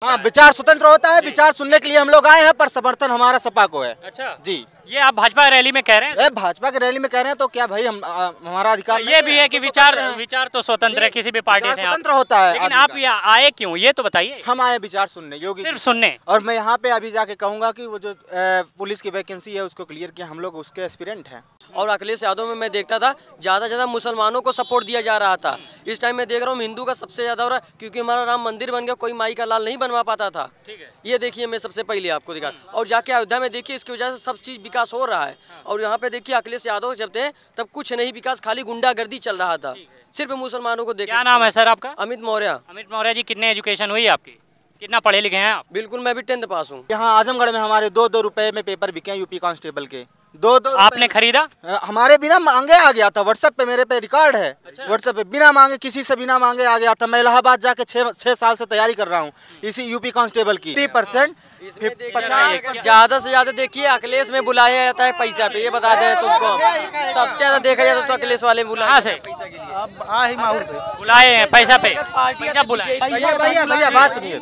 हाँ, विचार स्वतंत्र होता है। विचार सुनने के लिए हम लोग आए हैं, पर समर्थन हमारा सपा को है। अच्छा जी, ये आप भाजपा रैली में कह रहे हैं? भाजपा की रैली में कह रहे हैं तो क्या भाई, हम हमारा अधिकार ये भी है कि विचार तो स्वतंत्र है, किसी भी पार्टी से स्वतंत्र होता है। लेकिन आप यहाँ आए क्यों, ये तो बताइए। हम आए विचार सुनने, योगी सिर्फ सुनने। और मैं यहाँ पे अभी जाके कहूँगा कि वो जो पुलिस की वैकेंसी है उसको क्लियर किया, हम लोग उसके एस्पिरेंट हैं। और अखिलेश यादव में मैं देखता था ज़्यादा से ज़्यादा मुसलमानों को सपोर्ट दिया जा रहा था। इस टाइम मैं देख रहा हूँ हिंदू का सबसे ज़्यादा हो रहा है, क्योंकि हमारा राम मंदिर बन गया, कोई माई का लाल नहीं बनवा पाता था। ठीक है, ये देखिए, मैं सबसे पहले आपको दिखा, और जाके अयोध्या में देखिए, इसकी वजह से सब चीज़ विकास हो रहा है। और यहाँ पे देखिए अखिलेश यादव जब थे तब कुछ नहीं विकास, खाली गुंडागर्दी चल रहा था, सिर्फ मुसलमानों को देखिए। क्या नाम है सर आपका? अमित मौर्य। अमित मौर्य जी, कितने एजुकेशन हुई आपकी, कितना पढ़े लिखे हैं आप? बिल्कुल, मैं भी 10th पास हूँ। यहाँ आजमगढ़ में हमारे 2-2 रुपए में पेपर बिके हैं यूपी कांस्टेबल के। 2-2 आपने खरीदा? हमारे बिना मांगे आ गया था। व्हाट्सएप पे मेरे पे रिकॉर्ड है। व्हाट्सएप पे बिना मांगे, किसी से बिना मांगे आ गया था। मैं इलाहाबाद जाके 6 साल से तैयारी कर रहा हूँ इसी यूपी कांस्टेबल की। 30% 50। ज़्यादा से ज़्यादा देखिए अखिलेश में बुलाया जाता है पैसा पे, ये बता दें तुमको। सबसे ज़्यादा देखा जाता तो अखिलेश वाले बुलाया से माहौल से बुलाए हैं पैसा पे, पैसा बुलाए। भैया बात सुनिए,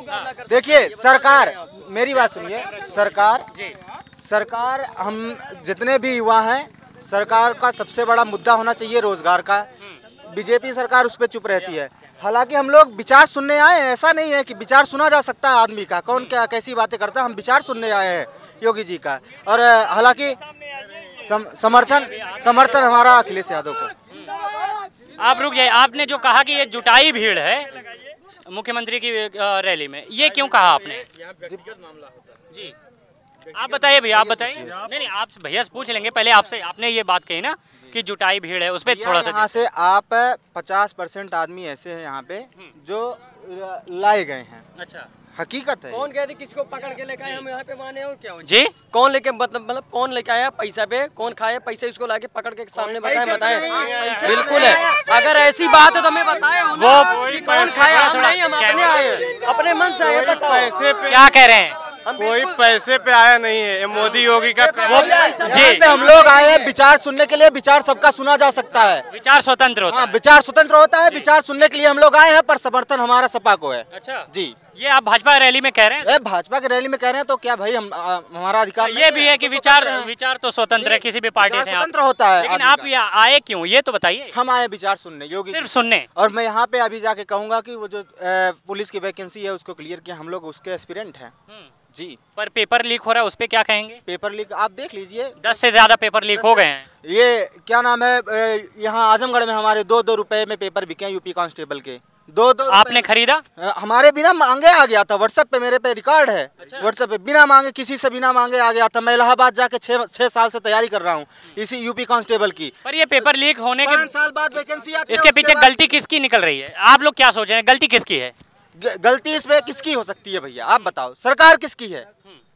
देखिए सरकार, मेरी बात सुनिए। सरकार हम जितने भी युवा हैं, सरकार का सबसे बड़ा मुद्दा होना चाहिए रोजगार का। बीजेपी सरकार उस पर चुप रहती है। हालांकि हम लोग विचार सुनने आए हैं, ऐसा नहीं है कि विचार सुना जा सकता है आदमी का, कौन क्या कैसी बातें करता है। हम विचार सुनने आए हैं योगी जी का, और हालांकि समर्थन हमारा अखिलेश यादव को। आप रुक जाइए, आपने जो कहा कि ये जुटाई भीड़ है मुख्यमंत्री की रैली में, ये क्यों कहा आपने? जी आप बताइए भैया, आप बताइए। नहीं, आप भैया से पूछ लेंगे, पहले आपसे। आपने ये बात कही ना कि जुटाई भीड़ है, उस पर थोड़ा सा। यहाँ से आप 50% आदमी ऐसे हैं यहाँ पे जो लाए गए हैं। अच्छा, हकीकत है। कौन कहते किसको पकड़ के लेके आए हम यहाँ पे माने, और क्या हो जी? कौन लेके मतलब कौन लेके आया पैसा पे, कौन खाया पैसे, इसको लाके पकड़ के सामने बताएं। बिल्कुल है, अगर ऐसी बात है तो हमें बताएं वो कौन खाया। हम नहीं, हम अपने आए, अपने मन से आए। पैसे पे क्या कह रहे हैं? कोई पैसे पे आया नहीं है, ये मोदी योगी का जी। हम लोग आए हैं विचार सुनने के लिए। विचार सबका सुना जा सकता है। विचार स्वतंत्र होता है। विचार स्वतंत्र होता है। विचार सुनने के लिए हम लोग आए हैं, पर समर्थन हमारा सपा को है। अच्छा जी, ये आप भाजपा रैली में कह रहे हैं? भाजपा की रैली में कह रहे हैं तो क्या भाई, हम हमारा अधिकार। ये भी है कि विचार तो स्वतंत्र है, किसी भी पार्टी से स्वतंत्र होता है। लेकिन आप यहाँ आए क्यों, ये तो बताइए। हम आए विचार सुनने, योगी सिर्फ सुनने। और मैं यहाँ पे अभी जाके कहूँगा कि वो जो पुलिस की वैकेंसी है उसको क्लियर किया, हम लोग उसके एस्पिरेंट हैं। जी, पर पेपर लीक हो रहा है, उस पे क्या कहेंगे? पेपर लीक आप देख लीजिए, 10 से ज्यादा पेपर लीक हो गए हैं। ये क्या नाम है, यहाँ आजमगढ़ में हमारे 2-2 रुपए में पेपर बिके हैं यूपी कांस्टेबल के। 2-2 आपने खरीदा? हमारे बिना मांगे आ गया था। व्हाट्सएप पे मेरे पे रिकॉर्ड है। व्हाट्सएप पे बिना मांगे, किसी से बिना मांगे आ गया था। मैं इलाहाबाद जाके 6 साल से तैयारी कर रहा हूँ इसी यूपी कांस्टेबल की। पर ये पेपर लीक होने के 5 साल बाद वैकेंसी आती है। इसके पीछे गलती किसकी निकल रही है? आप लोग क्या सोच रहे हैं, गलती किसकी है? गलती इसमें किसकी हो सकती है भैया, आप बताओ। सरकार किसकी है?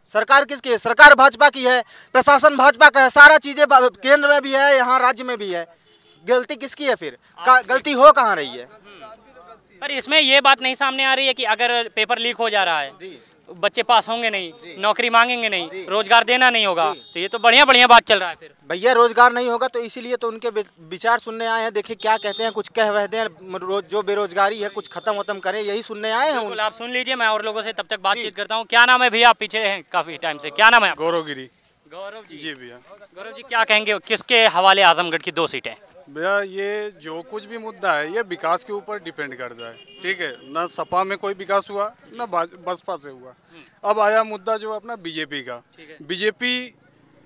सरकार किसकी है? सरकार भाजपा की है, प्रशासन भाजपा का है, सारा चीजें केंद्र में भी है, यहाँ राज्य में भी है। गलती किसकी है फिर? गलती हो कहाँ रही है? पर इसमें ये बात नहीं सामने आ रही है कि अगर पेपर लीक हो जा रहा है, बच्चे पास होंगे नहीं, नौकरी मांगेंगे नहीं, रोजगार देना नहीं होगा, तो ये तो बढ़िया बात चल रहा है। फिर भैया रोजगार नहीं होगा तो इसीलिए तो उनके विचार सुनने आए हैं। देखिए क्या कहते हैं, कुछ कह वह दें, जो बेरोजगारी है कुछ खत्म करें, यही सुनने आए हैं। आप सुन लीजिए, मैं और लोगों से तब तक बातचीत करता हूँ। क्या नाम है भैया? आप पीछे हैं काफी टाइम से, क्या नाम है? गौरव गिरी। गौरव जी। जी भैया। गौरव जी, क्या कहेंगे, किसके हवाले आजमगढ़ की 2 सीटें? भैया ये जो कुछ भी मुद्दा है ये विकास के ऊपर डिपेंड करता है। ठीक है ना, सपा में कोई विकास हुआ ना बसपा से हुआ। अब आया मुद्दा जो अपना बीजेपी का। बीजेपी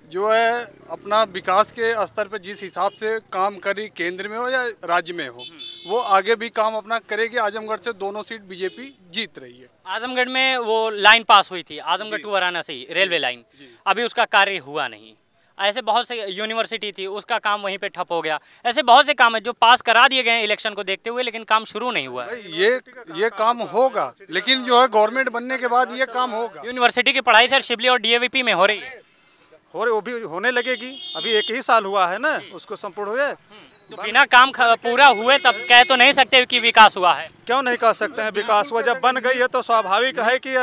जो है अपना विकास के स्तर पर जिस हिसाब से काम करी, केंद्र में हो या राज्य में हो, वो आगे भी काम अपना करेगी। आजमगढ़ से दोनों सीट बीजेपी जीत रही है। आजमगढ़ में वो लाइन पास हुई थी, Azamgarh to Varanasi railway line, अभी उसका कार्य हुआ नहीं। ऐसे बहुत से, यूनिवर्सिटी थी उसका काम वहीं पे ठप हो गया। ऐसे बहुत से काम है जो पास करा दिए गए हैं इलेक्शन को देखते हुए, लेकिन काम शुरू नहीं हुआ। ये काम होगा, लेकिन जो है गवर्नमेंट बनने के बाद ये काम होगा। यूनिवर्सिटी की पढ़ाई सर शिवली और डीएवीपी में हो रही है, वो भी होने लगेगी। अभी 1 ही साल हुआ है ना उसको संपूर्ण हुए, तो बिना काम पूरा हुए तब कह तो नहीं सकते कि विकास हुआ है। क्यों नहीं कह सकते हैं विकास हुआ? जब बन गई है तो स्वाभाविक है कि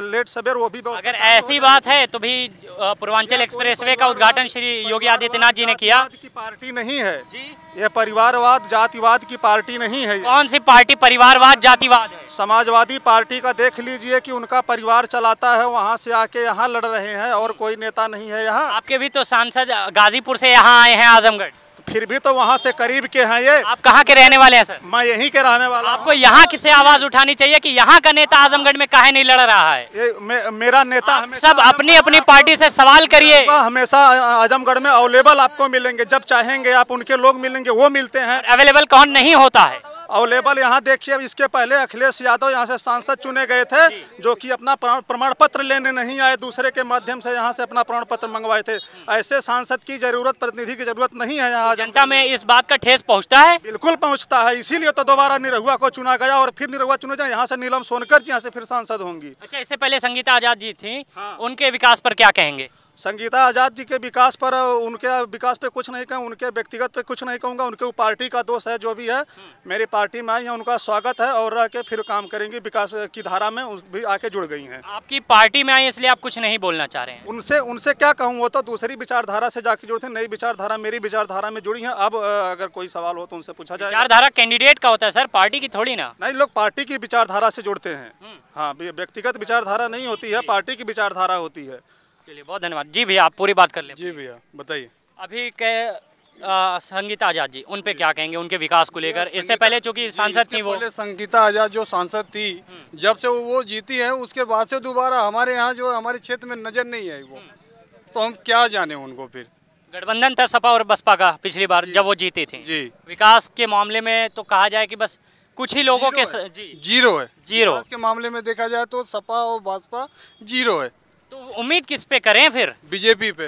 लेट सवेर वो भी अगर ऐसी बात है तो भी पूर्वांचल एक्सप्रेसवे का उद्घाटन श्री योगी आदित्यनाथ जी ने किया। की पार्टी नहीं है जी, ये परिवारवाद जातिवाद की पार्टी नहीं है। कौन सी पार्टी परिवारवाद जातिवाद है? समाजवादी पार्टी का देख लीजिए कि उनका परिवार चलाता है, वहाँ से आके यहाँ लड़ रहे हैं और कोई नेता नहीं है यहाँ। आपके भी तो सांसद गाजीपुर से यहाँ आए हैं आजमगढ़, फिर भी तो वहाँ से करीब के हैं ये। आप कहाँ के रहने वाले हैं सर? मैं यहीं के रहने वाला। आपको यहाँ किसे आवाज उठानी चाहिए कि यहाँ का नेता आजमगढ़ में काहे नहीं लड़ रहा है? मेरा नेता सब अपनी अपनी पार्टी से सवाल करिए। हमेशा आजमगढ़ में अवेलेबल आपको मिलेंगे, जब चाहेंगे आप उनके लोग मिलेंगे, वो मिलते हैं। अवेलेबल कौन नहीं होता है? अवेलेबल यहाँ देखिए, इसके पहले अखिलेश यादव यहाँ से सांसद चुने गए थे, जो कि अपना प्रमाण पत्र लेने नहीं आए, दूसरे के माध्यम से यहाँ से अपना प्रमाण पत्र मंगवाए थे। ऐसे सांसद की जरूरत, प्रतिनिधि की जरूरत नहीं है यहाँ। जनता में इस बात का ठेस पहुँचता है? बिल्कुल पहुँचता है, इसीलिए तो दोबारा निरहुआ को चुना गया और फिर निरहुआ चुने जाए, यहाँ से नीलम सोनकर जी यहाँ से फिर सांसद होंगी। अच्छा, इससे पहले संगीता आजाद जी थी, उनके विकास पर क्या कहेंगे? संगीता आजाद जी के विकास पर, उनके विकास पे कुछ नहीं कहूँ, उनके व्यक्तिगत पे कुछ नहीं कहूँगा। उनके पार्टी का दोष है, जो भी है। मेरी पार्टी में आई है, उनका स्वागत है और रह के फिर काम करेंगी विकास की धारा में, भी आके जुड़ गई हैं। आपकी पार्टी में आई इसलिए आप कुछ नहीं बोलना चाह रहे हैं? उनसे क्या कहूँ, वो तो दूसरी विचारधारा से जाके जुड़ते हैं, नई विचारधारा मेरी विचारधारा में जुड़ी है। अब अगर कोई सवाल हो तो उनसे पूछा जाए। विचारधारा कैंडिडेट का होता है सर, पार्टी की थोड़ी ना। नहीं, लोग पार्टी की विचारधारा से जुड़ते हैं। हाँ, व्यक्तिगत विचारधारा नहीं होती है, पार्टी की विचारधारा होती है। चलिए, बहुत धन्यवाद जी। भैया आप पूरी बात कर लें। जी भैया बताइए। अभी के संगीता आजाद जी, उन पे क्या कहेंगे उनके विकास को लेकर? इससे पहले चूंकि सांसद थी वो, संगीता आजाद जो सांसद थी, जब से वो जीती है उसके बाद से दोबारा हमारे यहाँ जो हमारे क्षेत्र में नजर नहीं आई वो, तो हम क्या जाने उनको। फिर गठबंधन था सपा और बसपा का पिछली बार जब वो जीती थी जी। विकास के मामले में तो कहा जाए कि बस कुछ ही लोगों के जीरो है। जीरो के मामले में देखा जाए तो सपा और बसपा जीरो है। तो उम्मीद किस पे करें फिर? बीजेपी पे।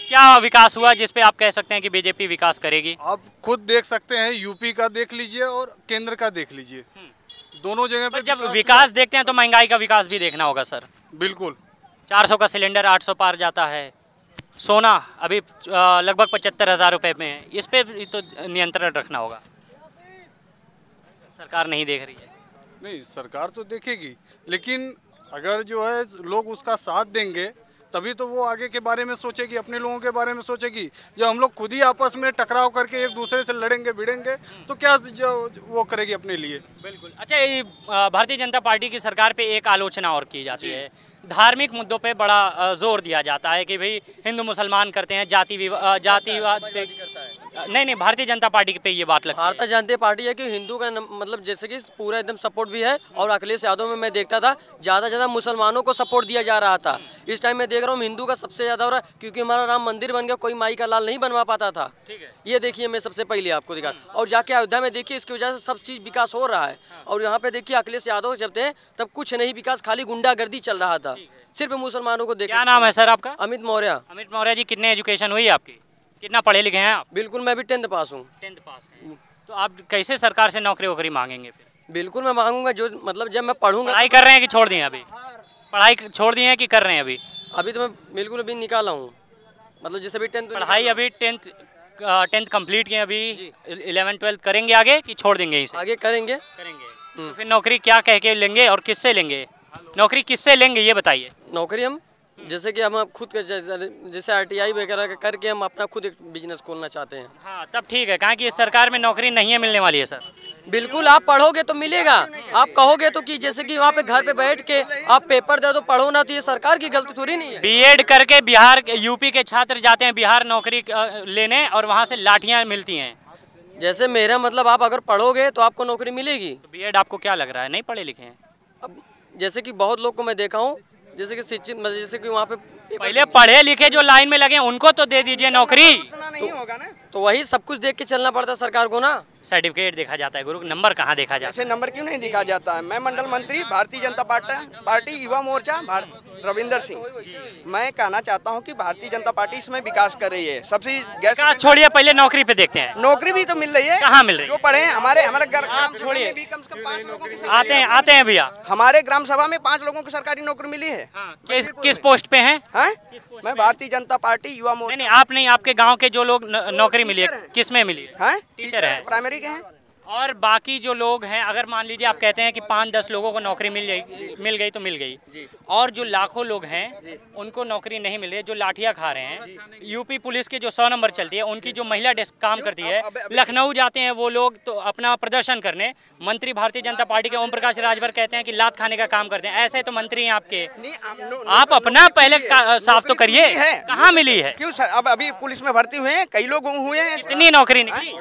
क्या विकास हुआ जिस पे आप कह सकते हैं कि बीजेपी विकास करेगी? आप खुद देख सकते हैं, यूपी का देख लीजिए और केंद्र का देख लीजिए, दोनों जगह पे जब विकास देखते हैं तो महंगाई का विकास भी देखना होगा सर। बिल्कुल। 400 का सिलेंडर 800 पार जाता है, सोना अभी लगभग 75,000 रुपये में है, इस पे तो नियंत्रण रखना होगा। सरकार नहीं देख रही है। नहीं, सरकार तो देखेगी, लेकिन अगर जो है लोग उसका साथ देंगे तभी तो वो आगे के बारे में सोचेगी, अपने लोगों के बारे में सोचेगी। जब हम लोग खुद ही आपस में टकराव करके एक दूसरे से लड़ेंगे भिड़ेंगे तो क्या जो वो करेगी अपने लिए। बिल्कुल। अच्छा, ये भारतीय जनता पार्टी की सरकार पे एक आलोचना और की जाती है, धार्मिक मुद्दों पे बड़ा जोर दिया जाता है कि भाई हिंदू मुसलमान करते हैं, जातिवाद पे नहीं, भारतीय जनता पार्टी पे ये बात लगती है। भारतीय जनता पार्टी है कि हिंदू का मतलब जैसे कि पूरा एकदम सपोर्ट भी है, और अखिलेश यादव में मैं देखता था ज़्यादा मुसलमानों को सपोर्ट दिया जा रहा था। इस टाइम में देख रहा हूँ हिंदू का सबसे ज़्यादा हो रहा है, क्योंकि हमारा राम मंदिर बन गया, कोई माई का लाल नहीं बनवा पाता था। ये देखिए, मैं सबसे पहले आपको दिखा, और जाके अयोध्या में देखिए, इसकी वजह से सब चीज़ विकास हो रहा है। और यहाँ पे देखिए अखिलेश यादव जब थे तब कुछ नहीं विकास, खाली गुंडागर्दी चल रहा था, सिर्फ मुसलमानों को देखा। क्या नाम है सर आपका? अमित मौर्य। अमित मौर्य जी, कितने एजुकेशन हुई आपकी? कितना पढ़े लिखे हैं आप? बिल्कुल, मैं भी 10th पास हूँ। 10th पास हैं। तो आप कैसे सरकार से नौकरी वोकरी मांगेंगे फिर? बिल्कुल मैं मांगूंगा, जो मतलब जब मैं पढ़ूंगा। पढ़ाई कर रहे हैं कि छोड़ दिए? अभी पढ़ाई छोड़ दिए हैं कि कर रहे हैं अभी? अभी तो मैं बिल्कुल अभी निकाला हूँ, मतलब जैसे अभी 10th पढ़ाई अभी 10th कंप्लीट किए, अभी 11th 12th करेंगे आगे कि छोड़ देंगे? इसे आगे करेंगे। तो फिर नौकरी क्या कह के लेंगे और किससे लेंगे? नौकरी किससे लेंगे ये बताइए। नौकरी हम जैसे कि हम खुद के जैसे RTI वगैरह करके हम अपना खुद एक बिजनेस खोलना चाहते हैं। हाँ, तब ठीक है, कहाँ कि इस सरकार में नौकरी नहीं है मिलने वाली है सर। बिल्कुल, आप पढ़ोगे तो मिलेगा, आप कहोगे तो कि जैसे कि वहाँ पे घर पे बैठ के आप पेपर दे दो, पढ़ो ना, तो ये सरकार की गलती थोड़ी नहीं है। B.Ed करके बिहार यूपी के छात्र जाते हैं बिहार नौकरी लेने और वहाँ से लाठियाँ मिलती हैं। जैसे मेरा मतलब, आप अगर पढ़ोगे तो आपको नौकरी मिलेगी। तो B.Ed आपको क्या लग रहा है, नहीं पढ़े लिखे हैं? अब जैसे कि बहुत लोग को मैं देखा हूँ, जैसे कि शिक्षित, जैसे कि वहाँ पे पहले पढ़े लिखे जो लाइन में लगे उनको तो दे दीजिए नौकरी। नहीं होगा ना, तो वही सब कुछ देख के चलना पड़ता है सरकार को ना। सर्टिफिकेट देखा जाता है गुरु, नंबर कहाँ देखा जाता है? नंबर क्यों नहीं देखा जाता है? मैं मंडल मंत्री भारतीय जनता पार्टी युवा मोर्चा रविंदर सिंह। मैं कहना चाहता हूं कि भारतीय जनता पार्टी इसमें विकास कर रही है। सबसे गैस छोड़िए, पहले नौकरी पे देखते हैं। नौकरी भी तो मिल रही है। कहाँ मिल रही है? जो पढ़े हैं हमारे ग्राम सभा छोड़िए, में भी कम से कम 5 लोगों की आते हैं भैया। हमारे ग्राम सभा में 5 लोगों को सरकारी नौकरी मिली है। किस पोस्ट पे हैं? मैं भारतीय जनता पार्टी युवा मोर्चा। नहीं, आप नहीं, आपके गांव के जो लोग नौकरी मिली है, किस में मिली है? टीचर है, प्राइमरी के हैं। और बाकी जो लोग हैं, अगर मान लीजिए आप कहते हैं कि 5-10 लोगों को नौकरी मिल गई तो मिल गई, और जो लाखों लोग हैं उनको नौकरी नहीं मिल रही है, जो लाठियां खा रहे हैं। यूपी पुलिस की जो 100 नंबर चलती है, उनकी जो महिला डेस्क काम करती है, लखनऊ जाते हैं वो लोग तो अपना प्रदर्शन करने। मंत्री भारतीय जनता पार्टी के ओम प्रकाश राजभर कहते हैं कि लात खाने का काम करते हैं। ऐसे तो मंत्री हैं आपके, आप अपना पहले साफ तो करिए। कहाँ मिली है? क्यों सर? अब अभी पुलिस में भर्ती हुए हैं, कई लोग हुए हैं। इतनी नौकरी निकली।